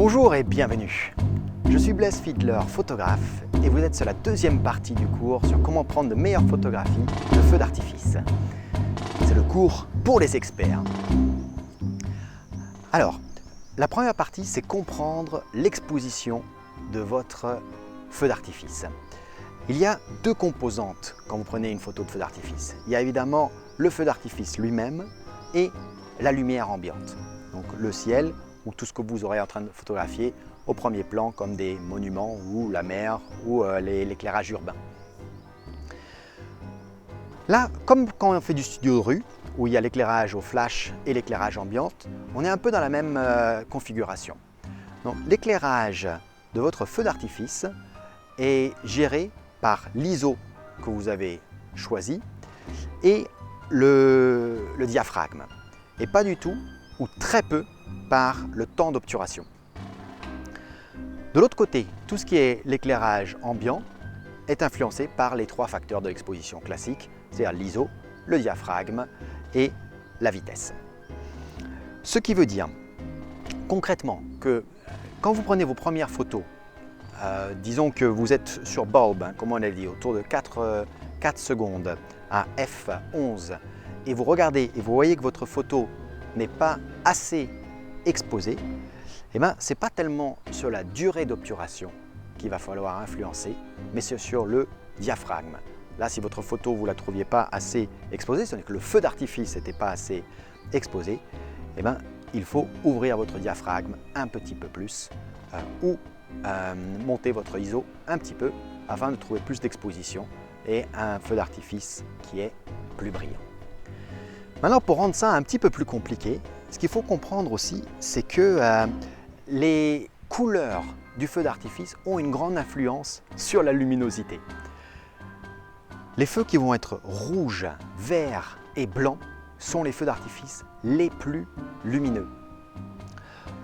Bonjour et bienvenue. Je suis Blaise Fiedler, photographe, et vous êtes sur la deuxième partie du cours sur comment prendre de meilleures photographies de feux d'artifice. C'est le cours pour les experts. Alors, la première partie, c'est comprendre l'exposition de votre feu d'artifice. Il y a deux composantes quand vous prenez une photo de feu d'artifice. Il y a évidemment le feu d'artifice lui-même et la lumière ambiante. Donc le ciel ou tout ce que vous aurez en train de photographier au premier plan comme des monuments ou la mer ou l'éclairage urbain. Là, comme quand on fait du studio de rue, où il y a l'éclairage au flash et l'éclairage ambiante, on est un peu dans la même configuration. Donc l'éclairage de votre feu d'artifice est géré par l'ISO que vous avez choisi et le diaphragme, et pas du tout ou très peu par le temps d'obturation. De l'autre côté, tout ce qui est l'éclairage ambiant est influencé par les trois facteurs de l'exposition classique, c'est-à-dire l'ISO, le diaphragme et la vitesse. Ce qui veut dire concrètement que quand vous prenez vos premières photos, disons que vous êtes sur bulb, comme on a dit, autour de 4 secondes à f11, et vous regardez et vous voyez que votre photo n'est pas assez exposée, eh bien, ce n'est pas tellement sur la durée d'obturation qu'il va falloir influencer, mais c'est sur le diaphragme. Là, si votre photo, vous ne la trouviez pas assez exposée, ce n'est que le feu d'artifice n'était pas assez exposé, eh bien, il faut ouvrir votre diaphragme un petit peu plus ou monter votre ISO un petit peu afin de trouver plus d'exposition et un feu d'artifice qui est plus brillant. Maintenant, pour rendre ça un petit peu plus compliqué, ce qu'il faut comprendre aussi, c'est que les couleurs du feu d'artifice ont une grande influence sur la luminosité. Les feux qui vont être rouges, verts et blancs sont les feux d'artifice les plus lumineux.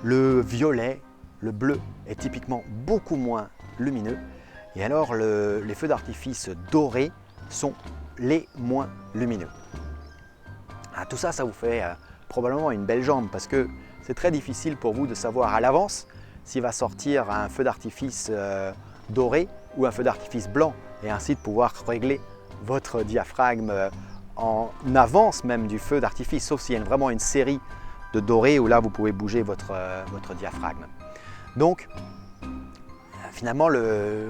Le violet, le bleu est typiquement beaucoup moins lumineux, et alors les feux d'artifice dorés sont les moins lumineux. Tout ça, ça vous fait probablement une belle jambe parce que c'est très difficile pour vous de savoir à l'avance s'il va sortir un feu d'artifice doré ou un feu d'artifice blanc, et ainsi de pouvoir régler votre diaphragme en avance même du feu d'artifice, sauf s'il y a vraiment une série de dorés où là vous pouvez bouger votre diaphragme. Donc finalement le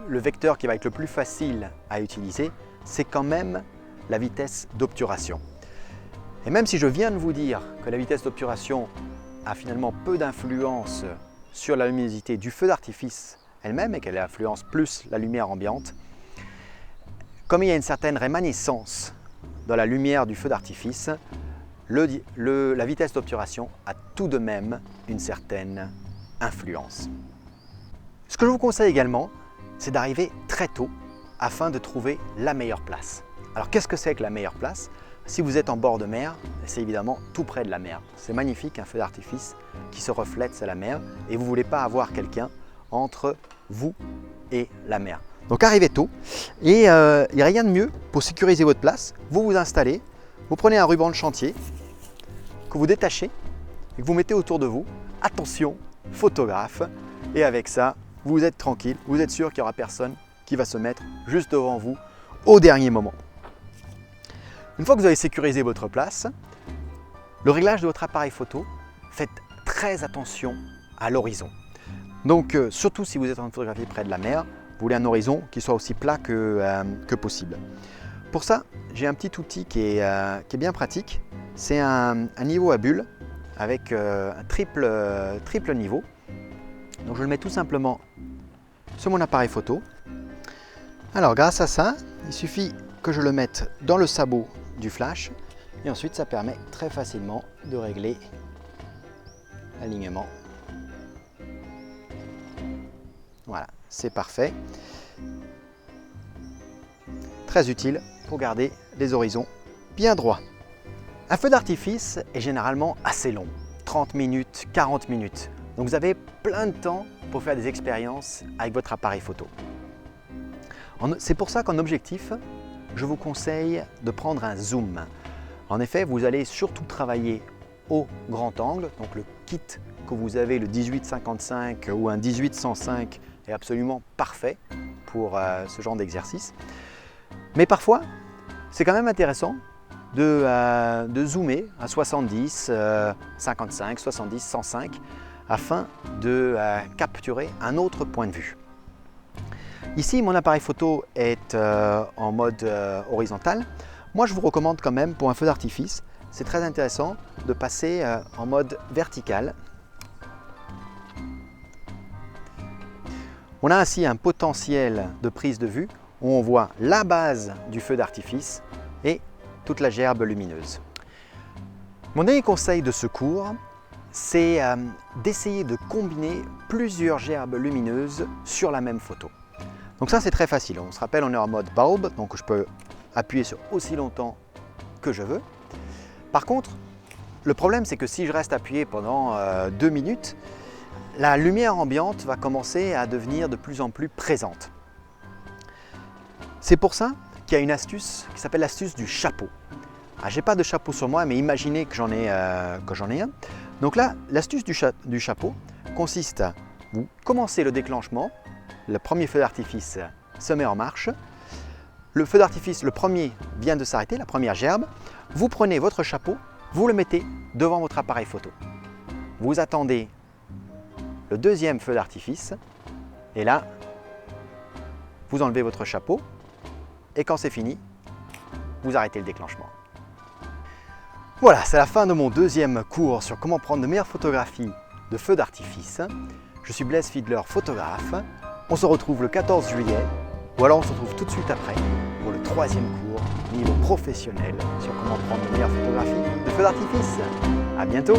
vecteur qui va être le plus facile à utiliser, c'est quand même la vitesse d'obturation. Et même si je viens de vous dire que la vitesse d'obturation a finalement peu d'influence sur la luminosité du feu d'artifice elle-même et qu'elle influence plus la lumière ambiante, comme il y a une certaine rémanescence dans la lumière du feu d'artifice, la vitesse d'obturation a tout de même une certaine influence. Ce que je vous conseille également, c'est d'arriver très tôt afin de trouver la meilleure place. Alors qu'est-ce que c'est que la meilleure place ? Si vous êtes en bord de mer, c'est évidemment tout près de la mer. C'est magnifique, un feu d'artifice qui se reflète sur la mer, et vous ne voulez pas avoir quelqu'un entre vous et la mer. Donc arrivez tôt, et il n'y a rien de mieux pour sécuriser votre place. Vous vous installez, vous prenez un ruban de chantier que vous détachez et que vous mettez autour de vous. Attention, photographe, et avec ça, vous êtes tranquille, vous êtes sûr qu'il n'y aura personne qui va se mettre juste devant vous au dernier moment. Une fois que vous avez sécurisé votre place, le réglage de votre appareil photo, faites très attention à l'horizon. Donc surtout si vous êtes en train de photographier près de la mer, vous voulez un horizon qui soit aussi plat que possible. Pour ça, j'ai un petit outil qui est bien pratique. C'est un niveau à bulles avec un triple niveau. Donc je le mets tout simplement sur mon appareil photo. Alors grâce à ça, il suffit que je le mette dans le sabot du flash, et ensuite ça permet très facilement de régler l'alignement. Voilà, c'est parfait. Très utile pour garder les horizons bien droits. Un feu d'artifice est généralement assez long, 30 minutes, 40 minutes. Donc vous avez plein de temps pour faire des expériences avec votre appareil photo. C'est pour ça qu'en objectif, je vous conseille de prendre un zoom. En effet, vous allez surtout travailler au grand angle, donc le kit que vous avez le 18-55 ou un 18-105 est absolument parfait pour ce genre d'exercice. Mais parfois, c'est quand même intéressant de zoomer à 70, 55, 70, 105 afin de capturer un autre point de vue. Ici, mon appareil photo est en mode horizontal. Moi, je vous recommande quand même, pour un feu d'artifice, c'est très intéressant de passer en mode vertical. On a ainsi un potentiel de prise de vue où on voit la base du feu d'artifice et toute la gerbe lumineuse. Mon dernier conseil de ce cours, c'est d'essayer de combiner plusieurs gerbes lumineuses sur la même photo. Donc ça, c'est très facile. On se rappelle, on est en mode bulb, donc je peux appuyer sur aussi longtemps que je veux. Par contre, le problème, c'est que si je reste appuyé pendant 2 minutes, la lumière ambiante va commencer à devenir de plus en plus présente. C'est pour ça qu'il y a une astuce qui s'appelle l'astuce du chapeau. Je n'ai pas de chapeau sur moi, mais imaginez que j'en ai un. Donc là, l'astuce du chapeau consiste à vous commencer le déclenchement, le premier feu d'artifice se met en marche, le feu d'artifice, le premier vient de s'arrêter, la première gerbe, vous prenez votre chapeau, vous le mettez devant votre appareil photo. Vous attendez le deuxième feu d'artifice et là, vous enlevez votre chapeau et quand c'est fini, vous arrêtez le déclenchement. Voilà, c'est la fin de mon deuxième cours sur comment prendre de meilleures photographies de feux d'artifice. Je suis Blaise Fiedler, photographe. On se retrouve le 14 juillet ou alors on se retrouve tout de suite après pour le troisième cours niveau professionnel sur comment prendre de meilleures photographies de feux d'artifice. À bientôt!